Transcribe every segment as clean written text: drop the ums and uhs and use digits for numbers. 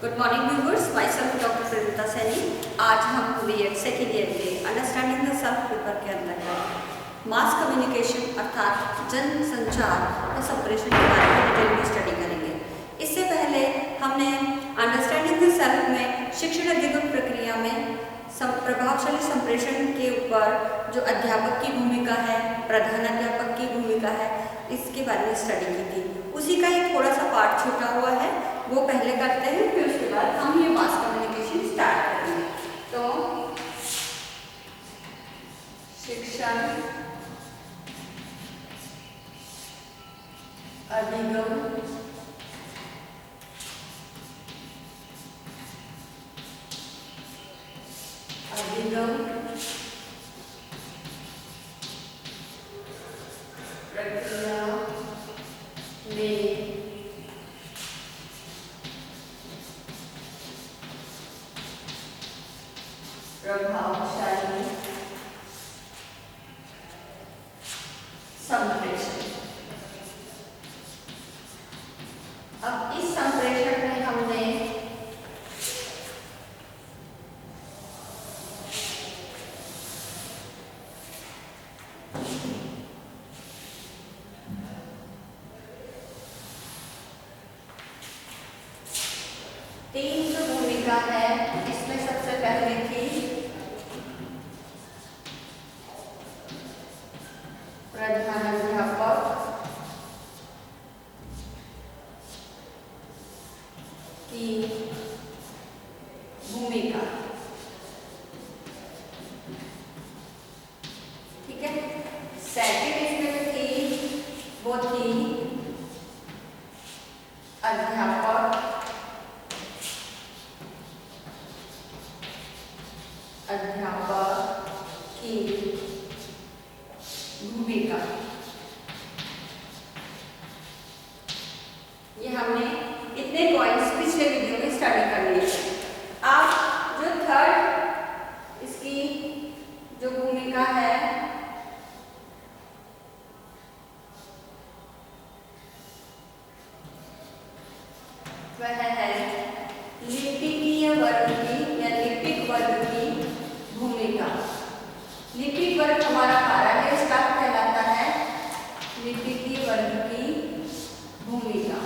Good morning viewers, my self doctor Premita Saini. आज हम BEd second year के अंडरस्टैंडिंग द सेल्फ पेपर के अंतर्गत मास कम्युनिकेशन अर्थात जन संचार या संप्रेषण के बारे में डिटेल में स्टडी करेंगे। इससे पहले हमने अंडरस्टैंडिंग द सेल्फ में शिक्षण अधिगम प्रक्रिया में प्रभावशाली संप्रेषण के ऊपर जो अध्यापक की भूमिका है, प्रधान अध्यापक की भूमिका है, इसके बारे में स्टडी की थी। उसी का एक थोड़ा सा पार्ट छूटा हुआ है, वो पहले करते हैं, फिर उसके बाद हम ये मास कम्युनिकेशन स्टार्ट करेंगे। तो शिक्षण अधिगम प्रक्रिया में प्रभावशाली संप्रेषण। अब इस संप्रेषण में हमने तीन जो भूमिका है, इसमें सबसे पहले थी प्रधानाध्यापक की भूमिका। ठीक है। सेकंड इसमें थी, वो थी अध्यापक की भूमिका। ये हमने इतने पॉइंट्स पिछले वीडियो में स्टडी कर लिए। अब जो थर्ड इसकी जो भूमिका है, वह है लिपिकीय वर्ग की या लिपिक वर्ग की भूमिका। लिपिक वर्ग हमारा कार्य स्टाफ कहलाता है, लिपिकीय वर्ग की भूमिका।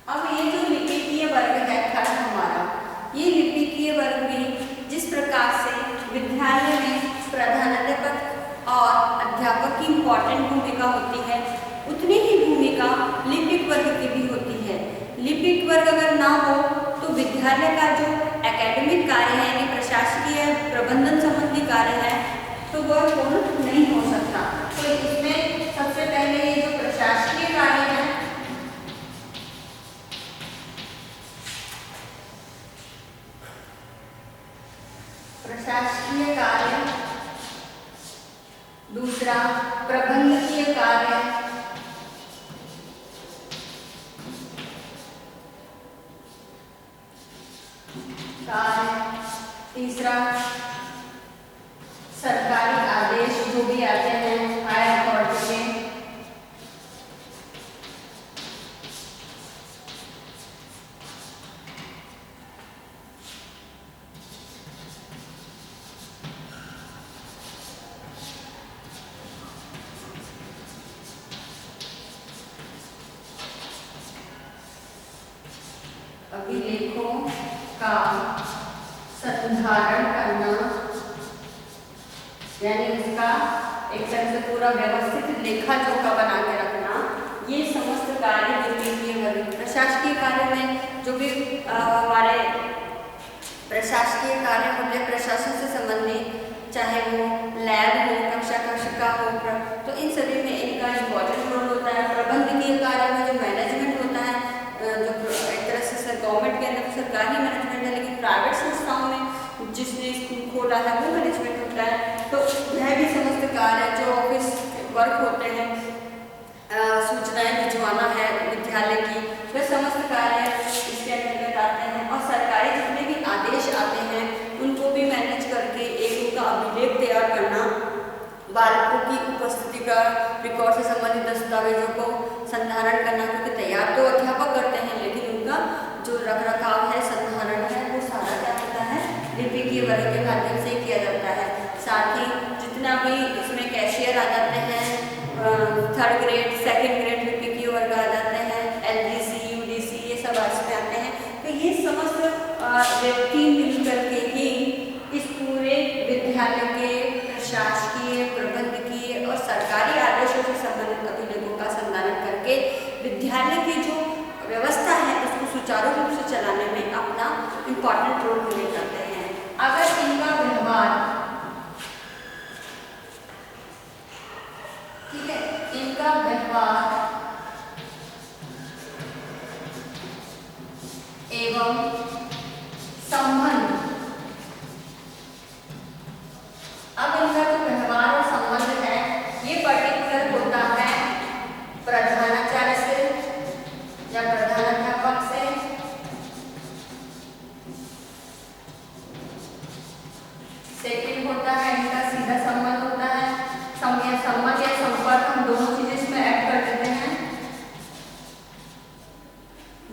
अब ये जो लिपिकीय वर्ग है खंड हमारा, ये लिपिकीय वर्ग भी जिस प्रकार से विद्यालय में प्रधानाध्यापक और अध्यापक की इम्पोर्टेंट भूमिका होती है, उतनी ही भूमिका लिपिक वर्ग की भी होती है। लिपिक वर्ग अगर ना हो तो विद्यालय का जो एकेडमिक कार्य है, यानी प्रशासकीय प्रबंधन संबंधी कार्य है, तो वह पूर्ण नहीं हो सकता। तो इसमें सबसे पहले ये जो प्रशासकीय कार्य है, प्रशासकीय कार्य, दूसरा प्रबंधकीय कार्य, तीसरा सरकारी आदेश जो भी आते हैं हायर अथॉरिटी के, अभिलेखों का संधारण करना, यानी उसका एक तरह से पूरा व्यवस्थित लेखा जोखा बना के रखना, ये समस्त कार्य लिपिकीय वर्ग। प्रशासकीय कार्य में जो भी हमारे प्रशासकीय कार्य होते हैं प्रशासन से संबंधित, चाहे वो लैब हो, कक्षा हो, तो इन सभी में इनका इम्पोर्टेंट रोल होता है। प्रबंधकीय कार्य में जो मैनेजमेंट होता है, जो एक तरह से गवर्नमेंट के अंदर सरकारी मैनेजमेंट है, लेकिन प्राइवेट संस्थाओं में जिसने स्कूल खोला है वो मैनेजमेंट होता है। तो वह भी समस्त कार्य जो ऑफिस वर्क होते हैं, सूचनाएं भिजवाना है विद्यालय की, वह समस्त कार्य इसके अंतर्गत आते हैं। और सरकारी जितने भी आदेश आते हैं उनको भी मैनेज करके एक उनका अभिलेख तैयार करना, बालकों की उपस्थिति का रिकॉर्ड से संबंधित दस्तावेजों को संधारण करना, क्योंकि तैयार तो अध्यापक करते हैं लेकिन उनका जो रखरखाव है, संधारण है, वो सारा क्या होता है, लिपिकीय वर्ग के माध्यम से किया जाता है। साथ ही जितना भी इसमें कैशियर आ जाते हैं, 3rd ग्रेड 2nd ग्रेड लिपिकीय वर्ग आ जाते हैं, LGC UDC ये सब इसमें आते हैं। तो ये समस्त व्यक्ति मिलकर के ही इस पूरे विद्यालय के प्रशासकीय, प्रबंधकीय और सरकारी आदेशों से संबंधित अभिलेखों का संधारण करके विद्यालय की जो व्यवस्था है उसको सुचारू रूप से चलाने में अपना इम्पोर्टेंट रोल प्ले करते हैं। अगर इनका व्यवहार, ठीक है, इनका व्यवहार एवं संबंध, अब इनका जो व्यवहार और संबंध है ये पर्टिकुलर होता है प्रधानाचार्य से या प्रधानाध्यापक से, सेकंड होता है इनका सीधा संबंध होता है, संबंध या संपर्क हम दोनों चीजें इसमें ऐड कर देते हैं,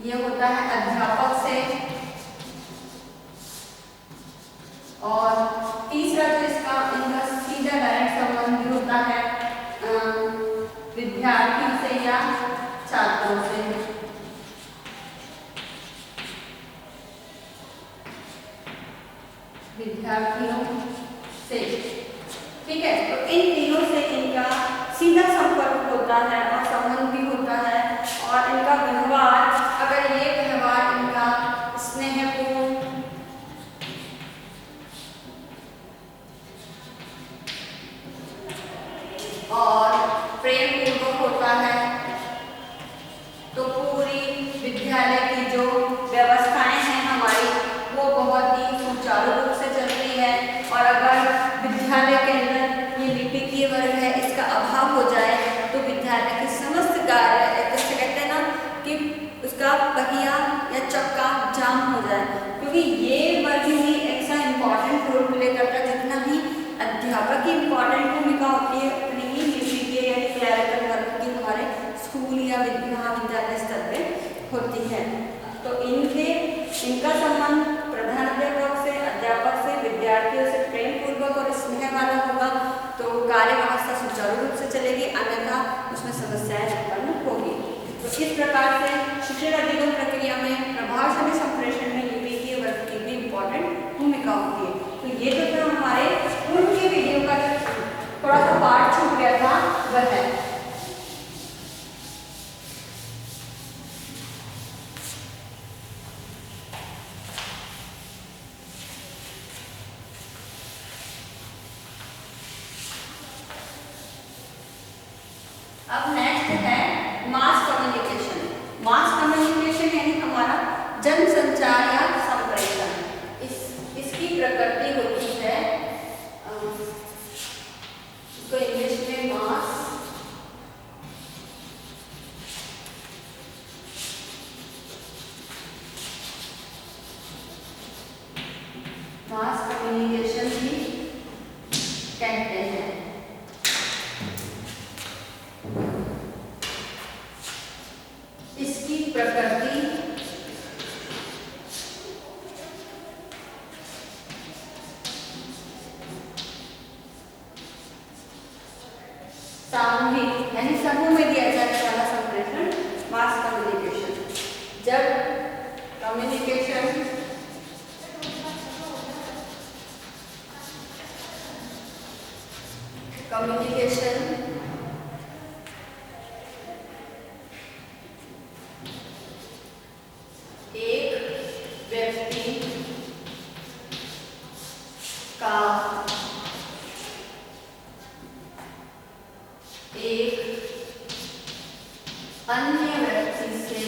ये होता है अध्यापक से, और तीसरा जो इसका इनका सीधा डायरेक्ट संबंध भी होता है विद्यार्थियों से या छात्रों से। विद्यार्थियों से, ठीक है, तो इन तीनों से इनका सीधा संपर्क होता है और संबंध भी होता है। और इनका व्यवहार, अगर ये व्यवहार इनका स्नेहपूर्ण और प्रेम पूर्वक होता है तो पूरी विद्यालय की जो व्यवस्थाएं हैं हमारी वो बहुत ही सुचारू रूप से चलती है। और अगर विद्यालय के अंदर ये लिपिकीय वर्ग है इसका अभाव हो जाए तो विद्यालय के समस्त कार्य, जैसे कहते हैं ना कि उसका पहिया या चक्का जाम हो जाए, क्योंकि ये वर्ग ही ऐसा इम्पोर्टेंट रोल प्ले करता है। जितना भी अध्यापक की इम्पोर्टेंट भूमिका होती है उतनी ही लिपिकीय या क्लरिकल वर्ग की हमारे स्कूल या महाविद्यालय स्तर पे होती है। तो इनका संबंध प्रधानाध्यापक से, अध्यापक से, विद्यार्थियों से प्रेम पूर्वक और स्नेह वाला होगा तो कार्य व्यवस्था सुचारू रूप से चलेगी, अन्यथा उसमें समस्याएं उत्पन्न होगी। तो इस प्रकार से शिक्षण अधिगम प्रक्रिया में प्रभावशाली संप्रेषण में लिपिकीय वर्ग की भी इम्पोर्टेंट भूमिका होती है। तो ये जो था हमारे पूर्व के वीडियो का थोड़ा सा पार्ट छूट गया था वह है। अब नेक्स्ट है मास कम्युनिकेशन। मास कम्युनिकेशन यानी हमारा जनसंचार या संप्रेषण। इसकी प्रकृति होती है, इसको इंग्लिश में मास कम्युनिकेशन भी कहते हैं। इसकी प्रकृति सामूहिक यानी समूह में दिया जाने वाला संप्रेषण मास कम्युनिकेशन। जब कम्युनिकेशन एक व्यक्ति का एक अन्य व्यक्ति से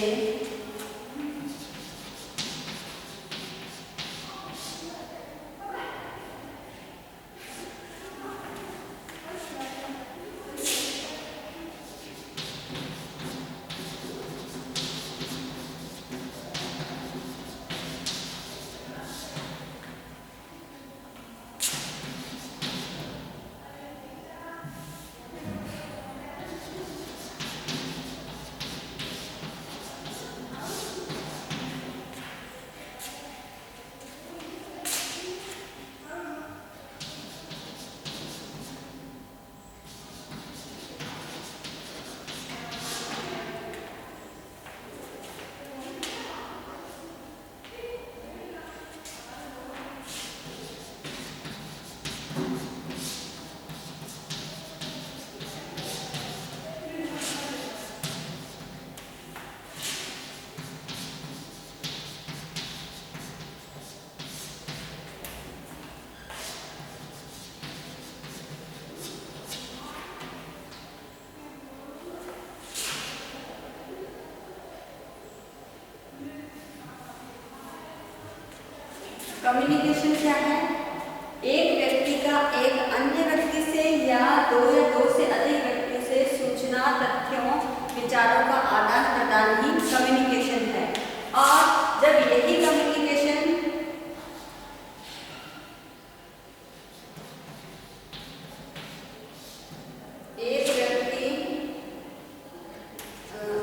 कम्युनिकेशन क्या है? एक व्यक्ति का एक अन्य व्यक्ति से या दो से अधिक व्यक्ति से सूचना, तथ्यों, विचारों का आदान प्रदान ही कम्युनिकेशन है। और जब यही कम्युनिकेशन एक व्यक्ति,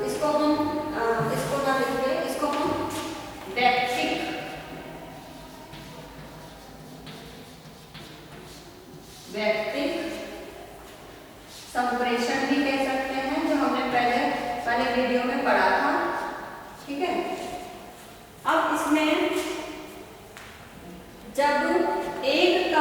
इसको ना लिखिए, इसको हम व्यक्तिक संप्रेषण भी कह सकते हैं, जो हमने पहले वीडियो में पढ़ा था। ठीक है। अब इसमें जब एक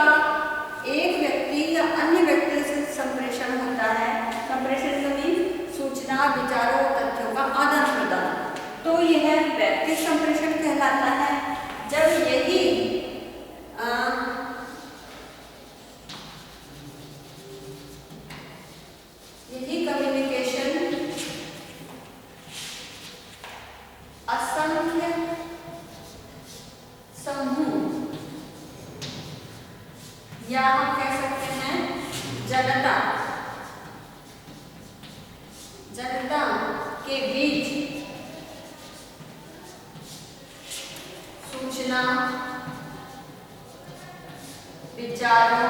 व्यक्ति या अन्य व्यक्ति से संप्रेषण होता है, संप्रेषण का मीन सूचना, विचारों और तथ्यों का आदान प्रदान, तो यह व्यक्तिक संप्रेषण कहलाता है। जब यही कम्युनिकेशन असंख्य समूह या हम कह सकते हैं जनता के बीच सूचना, विचारों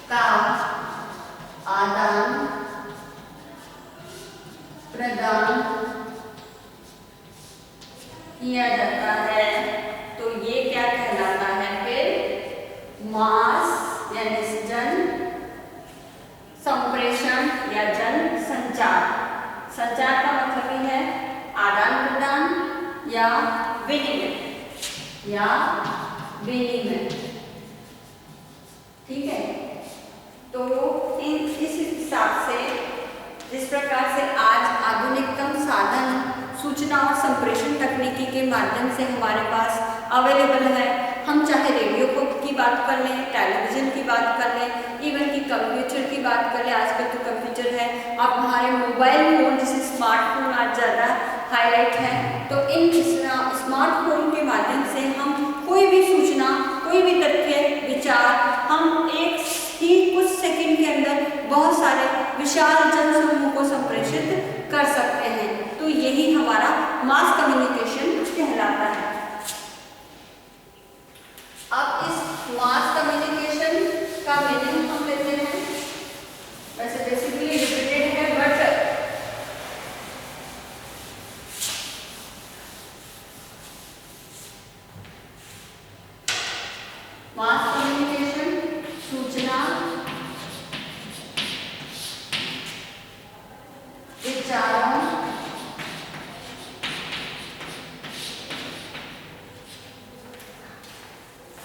का आदान प्रदान किया जाता है, तो ये क्या कहलाता है? फिर मास यानी जन संप्रेषण या जन संचार। संचार का मतलब ही है आदान प्रदान या विनिमय ठीक है। तो इस हिसाब से, जिस प्रकार से आज आधुनिकतम साधन सूचना और संप्रेषण तकनीकी के माध्यम से हमारे पास अवेलेबल है, हम चाहे रेडियो की बात कर लें, टेलीविज़न की बात कर लें, इवन कि कंप्यूटर की बात कर लें। आजकल तो कंप्यूटर है, अब हमारे मोबाइल फोन जैसे स्मार्टफोन आज ज़्यादा हाईलाइट है, तो इन स्मार्टफोन के माध्यम से हम कोई भी सूचना, कोई भी तथ्य, विचार हम एक ही कुछ सेकंड के अंदर बहुत सारे विशाल जनसमूह को संप्रेषित कर सकते हैं। तो यही हमारा मास कम्युनिकेशन कहलाता है। अब इस मास कम्युनिकेशन का मीनिंग हम लेते हैं, वैसे बेसिकली रिपीटेड है, बट मास कम्युनिकेशन सूचना, विचारों,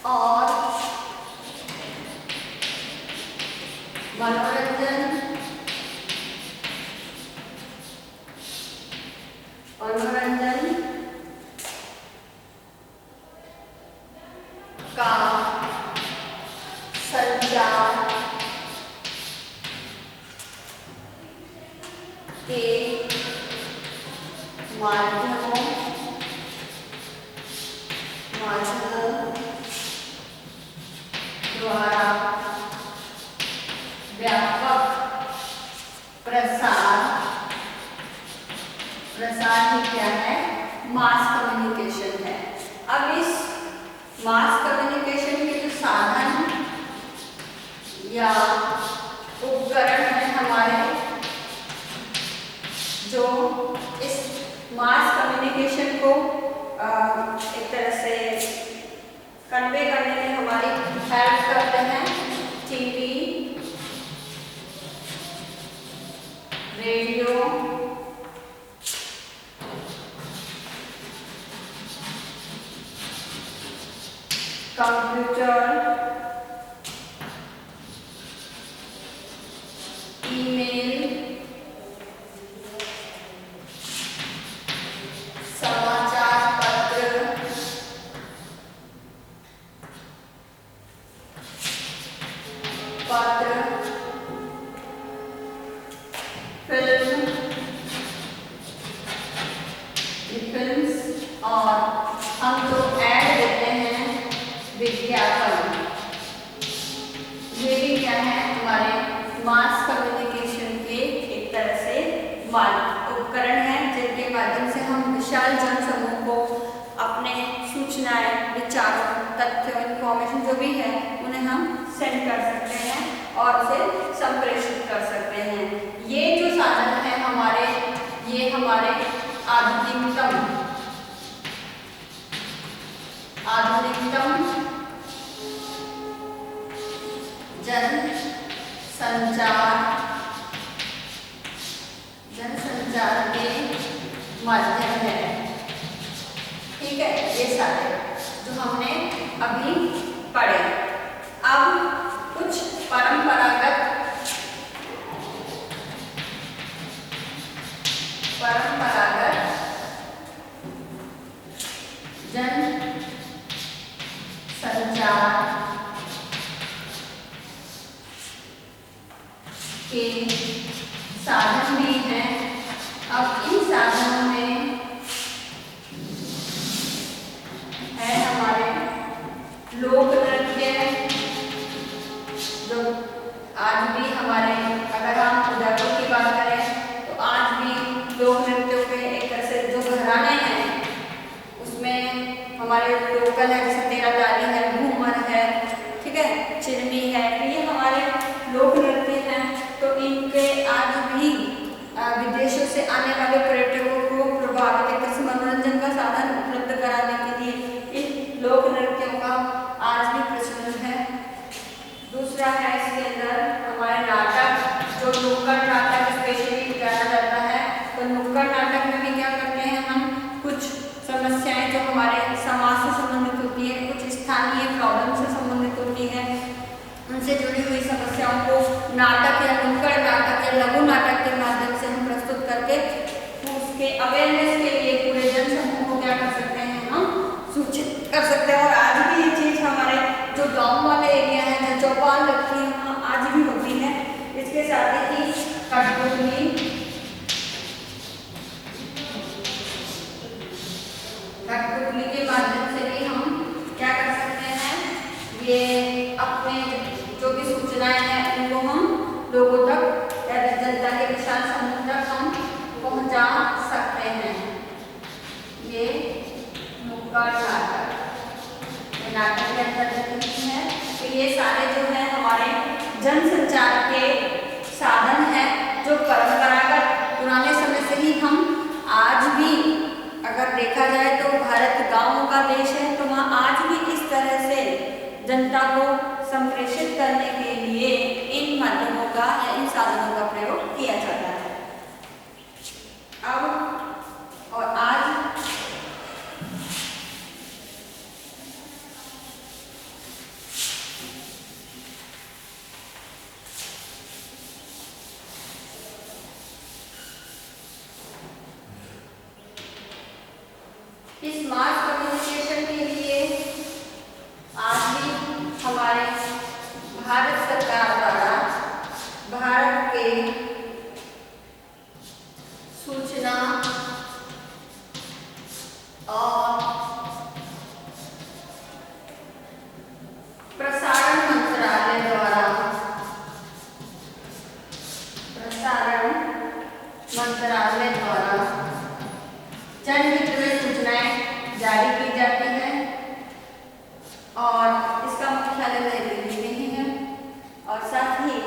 और मनोरंजन का संचार के माध्यमों द्वारा व्यापक प्रसार ही क्या है? मास कम्युनिकेशन है। अब इस मास कम्युनिकेशन के जो साधन या उपकरण है हमारे, जो इस मास कम्युनिकेशन को एक तरह से कन्वे करने में हमारी हेल्प करते हैं, टीवी, रेडियो, कंप्यूटर, ईमेल, समाचार पत्र, फिल्म, मास कम्युनिकेशन के एक तरह से उपकरण हैं जिनके माध्यम से हम विशाल जन समूह को अपने सूचनाएं, विचारों, तथ्यों, इंफॉर्मेशन जो भी है उन्हें हम सेंड कर सकते हैं और उसे संप्रेषित कर सकते हैं। ये जो साधन है हमारे, ये हमारे आधुनिकतम जनसंचार के माध्यम है। ठीक है, ये सारे जो हमने अभी पढ़े। अब कुछ परंपरागत जन संचार के साधन भी हैं। अब इन साधनों में है हमारे लोक नृत्य, जो आज भी हमारे, अगर हम उदयपुर की बात करें तो आज भी लोक नृत्यों के एक तरह से जो घराने हैं उसमें हमारे लोकल है, जैसे तेरा ताली है, घूमर है, ठीक है, चिरनी है, तो ये हमारे लोक नृत्य हैं। तो इनके आज भी विदेशों से आने वाले पर्यटकों को प्रभावित एक से मनोरंजन का साधन उपलब्ध कराने के लिए इन लोक नृत्यों का आज भी प्रचलन है। दूसरा है इसके अंदर हमारे नाटक, जो नुक्कड़ नाटक स्पेशली जाना जाता है। तो नुक्कड़ नाटक में भी क्या करते हैं हम, कुछ समस्याएं जो हमारे समाज से संबंधित होती है, कुछ स्थानीय प्रॉब्लम से संबंधित होती है, उनसे जुड़ी हुई समस्याओं को नाटक या नुक्कड़ नाटक या लघु नाटक के माध्यम से हम प्रस्तुत करके उसके अवेयरनेस के लिए पूरे जन समूह को क्या कर सकते हैं, हम सूचित कर सकते हैं। और आज भी ये चीज हमारे जो गांव वाले एरिया है, जहाँ चौपाल लगती है, वहाँ आज भी होती है। इसके साथ ही कठपुतली के माध्यम से भी हम क्या कर सकते हैं, ये अपने जो भी सूचनाएं हैं उनको हम लोगों तक या जनता के विशाल समूह तक हम पहुंचा सकते हैं। ये नुक्कड़ नाटक के अंतर्गत है। तो ये सारे जो है हमारे जनसंचार के साधन हैं, जो परंपरागत पुराने समय से ही हम आज भी, अगर देखा जाए तो भारत गांवों का देश है, तो वहाँ आज भी इस तरह से जनता को संप्रेषित करने के लिए इन माध्यमों का या इन साधनों का प्रयोग किया जाता है। अब और आज इस मास कम्युनिकेशन के लिए आज भी हमारे भारत सरकार द्वारा भारत के सूचना और प्रसारण मंत्रालय द्वारा जनहित में सूचनाएं जारी की जाती हैं और इसका मुख्यालय नई दिल्ली में ही है। और साथ ही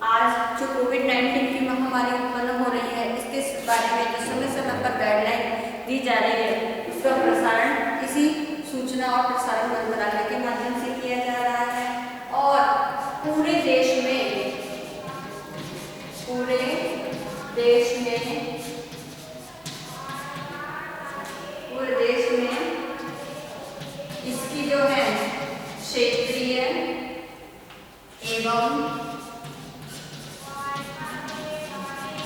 आज जो कोविड-19 की महामारी उत्पन्न हो रही है, इसके बारे में जो समय समय पर गाइडलाइन दी जा रही है, उसका प्रसारण इसी सूचना और प्रसारण मंत्रालय के माध्यम से किया जा रहा है। और पूरे देश में इसकी जो है क्षेत्रीय एवं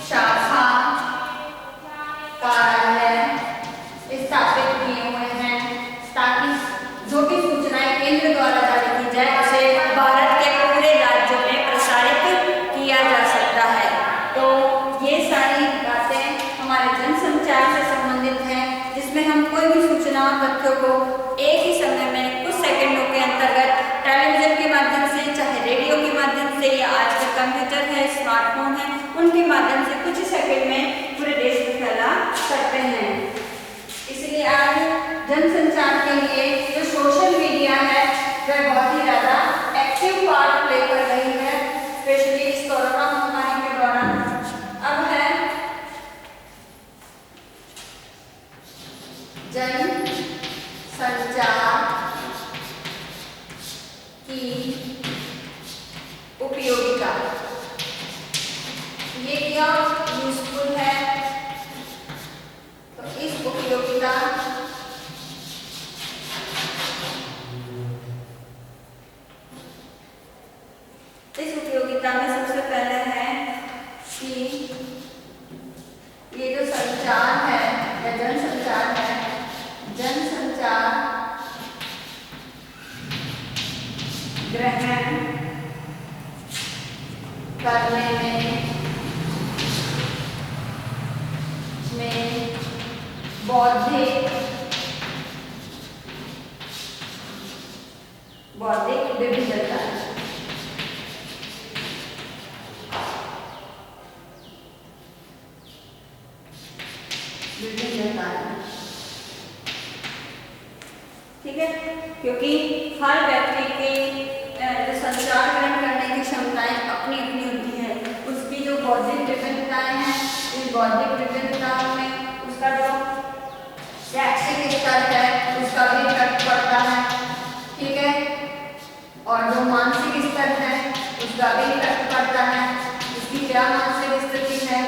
शाखा कार्यालय स्थापित किए हुए हैं, ताकि जो भी सूचनाएं केंद्र द्वारा जारी की जाए उसे भारत के पूरे राज्यों में प्रसारित किया जा सकता है। तो ये सारी बातें हमारे जनसंचार से संबंधित हैं, जिसमें हम कोई भी सूचना और तथ्यों को एक ही समय में कुछ सेकंडों के अंतर्गत टेलीविजन के माध्यम से, चाहे रेडियो के माध्यम से या आजकल कंप्यूटर है, स्मार्टफोन है, उनके माध्यम से कुछ ही सेकंड में पूरे देश में फैला सकते हैं। इसलिए आज जनसंचार के लिए जो सोशल मीडिया है वह बहुत ही ज़्यादा एक्टिव पार्ट प्ले कर रही है, स्पेशली इस कोरोना महामारी के दौरान। अब है जन संचार की उपयोगिता। ये क्या यूजफुल है, तो इस उपयोगिता में सबसे पहले है कि ये जो संचार है या जनसंचार है, जनसंचार ग्रहण करने में बौद्धिक विभिन्नता ठीक है, क्योंकि हर व्यक्ति के जो संचार ग्रहण करने की क्षमताएं अपनी अपनी होती है। उसकी जो बौद्धिक विभिन्नताएं हैं, इन बौद्धिक विभिन्नताओं में उसका जो शैक्षिक स्तर है उसका भी इफेक्ट पड़ता है, ठीक है, और जो मानसिक स्तर है उसका भी इफेक्ट पड़ता है। उसकी क्या मानसिक स्थिति है,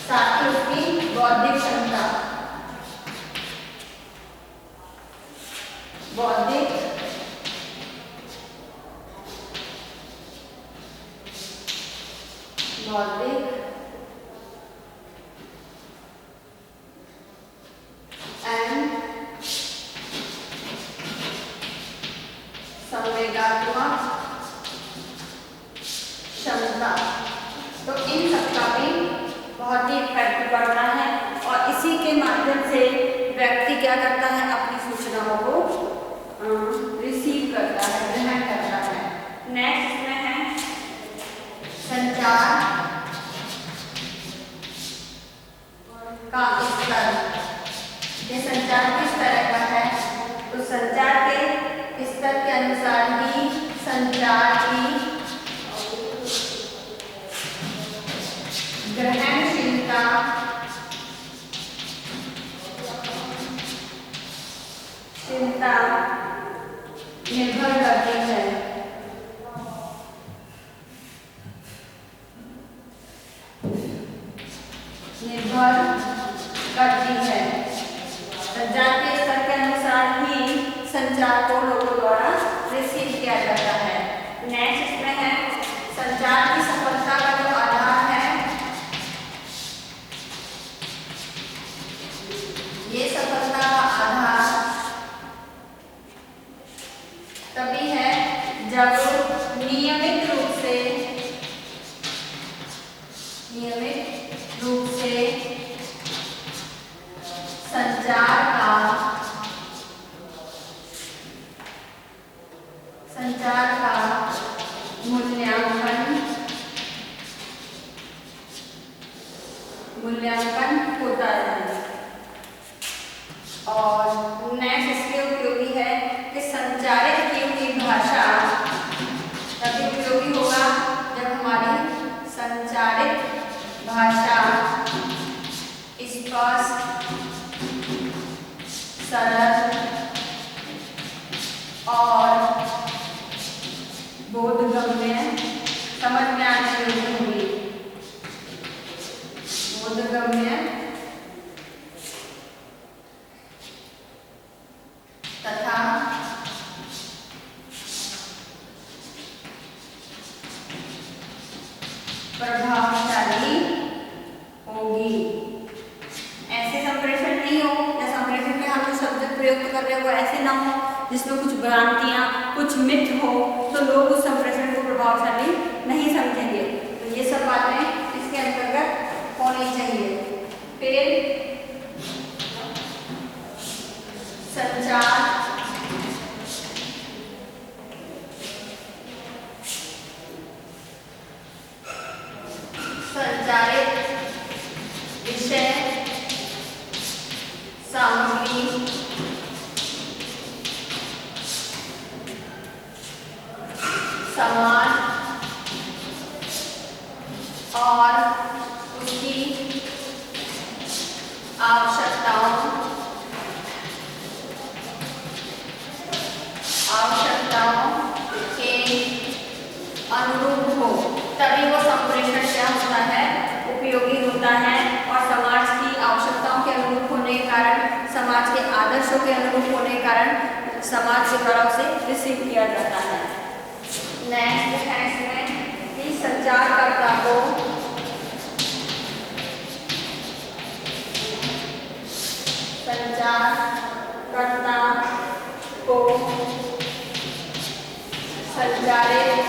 साथ ही उसकी बौद्धिक क्षमता, बौद्धिक एंड संवेदनात्मक क्षमता, तो इन सबका भी बहुत ही इफेक्ट पड़ता है। और इसी के माध्यम से व्यक्ति क्या करता है, अपनी सूचनाओं को रिसीव करता है, ग्रहण करता है। नेक्स्ट इसमें है संचार का स्तर। ये संचार किस तरह का है, तो संचार के स्तर के अनुसार ही संचार की ग्रहणशीलता, निर्भर करती है। संचार के स्तर के अनुसार ही संचार को लोगों द्वारा रिसीव किया जाता है। नेक्स्ट इसमें है संचार की सफलता का जो आधार है, ये सफलता का आधार तभी है जब नियमित रूप से संचार का मूल्यांकन होता है। और नेक्स्ट इसके उपयोगी है कि संचारित की हुई भाषा तभी उपयोगी होगा जब हमारी संचारित भाषा स्पष्ट, सरल और बोधगम्य, समझ में आने योग्य होगी। बोधगम्य तथा प्रभावशाली होगी। ऐसे संप्रेषण नहीं हो या संप्रेषण में हम जो शब्द प्रयोग कर रहे हैं वो ऐसे ना हो जिसमें कुछ भ्रांतियां, कुछ मिथ हो, तो लोग उस संप्रेषण को प्रभावशाली नहीं समझेंगे। तो ये सब बातें इसके अंतर्गत होनी चाहिए। फिर संचार समाज और उसकी आवश्यकताओं के अनुरूप हो, तभी वो संप्रेषण क्या होता है, उपयोगी होता है। और समाज की आवश्यकताओं के अनुरूप होने के कारण, समाज के आदर्शों के अनुरूप होने के कारण समाज के द्वारा उसे रिसीव किया जाता है। नेक्स्ट है इसमें कि संचारकर्ता को संचारित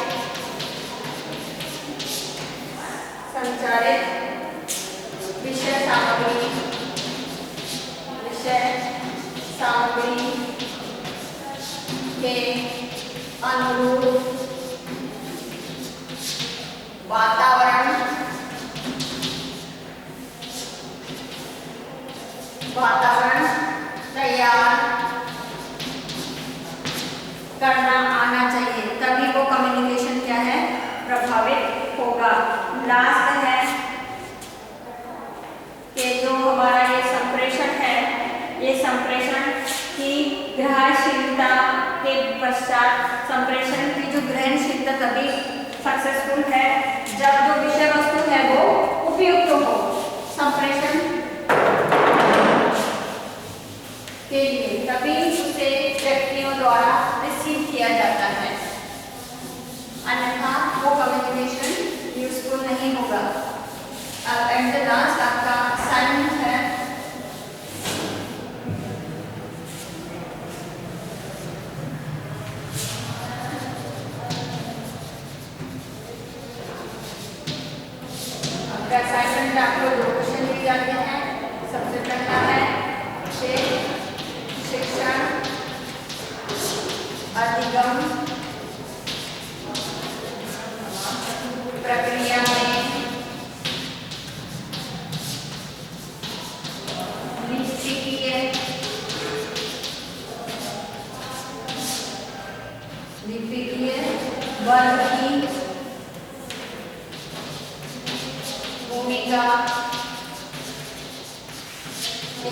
विषय सामग्री के अनुरूप वातावरण तैयार करना आना चाहिए, तभी वो कम्युनिकेशन क्या है, प्रभावित होगा। लास्ट है कि जो हमारा ये संप्रेषण है, ये संप्रेषण की ग्रहणशीलता के पश्चात, संप्रेषण की जो ग्रहणशीलता तभी सक्सेसफुल है जब जो विषय वस्तु है वो उपयुक्त हो संप्रेषण के लिए, तभी उसे व्यक्तियों द्वारा रिसीव किया जाता है, अन्यथा वो कम्युनिकेशन यूजफुल नहीं होगा। अब एट द लास्ट आपका असाइनमेंट है, आपका असाइनमेंट में आपको 2 क्वेश्चन दिए जाते हैं। सबसे पहला है शिक्षण अधिगम प्रक्रिया में लिपिकीय वर्ग की भूमिका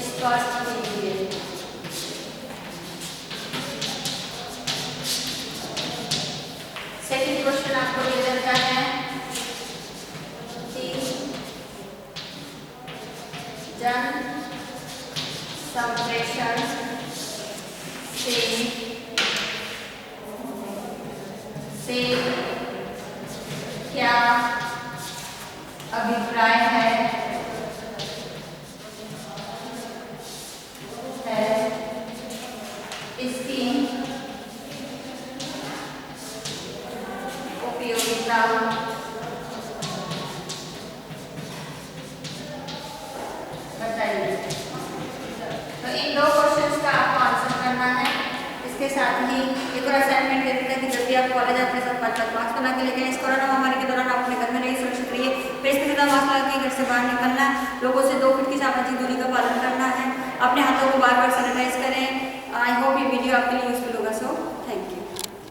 स्पष्ट कीजिए। सेकंड क्वेश्चन आपको दिया जाता है कि जन संप्रेषण से क्या अभिप्राय है इसकी उपयोगिता बताइए। तो इन 2 क्वेश्चंस का आपको आंसर करना है। इसके साथ ही एक और असाइनमेंट दे देते हैं कि जब भी आप कॉलेज आते हैं सब मास्क बना के लेके आए। इस कोरोना महामारी के दौरान आप अपने घर में रहिए, सुरक्षित रहिए, फेस पे सीधा मास्क लगा के घर से बाहर निकलना है, लोगों से 2 फीट की सामाजिक दूरी का पालन करना है, अपने हाथों को बार-बार सैनिटाइज करें। आई होप ये वीडियो आपके लिए यूजफुल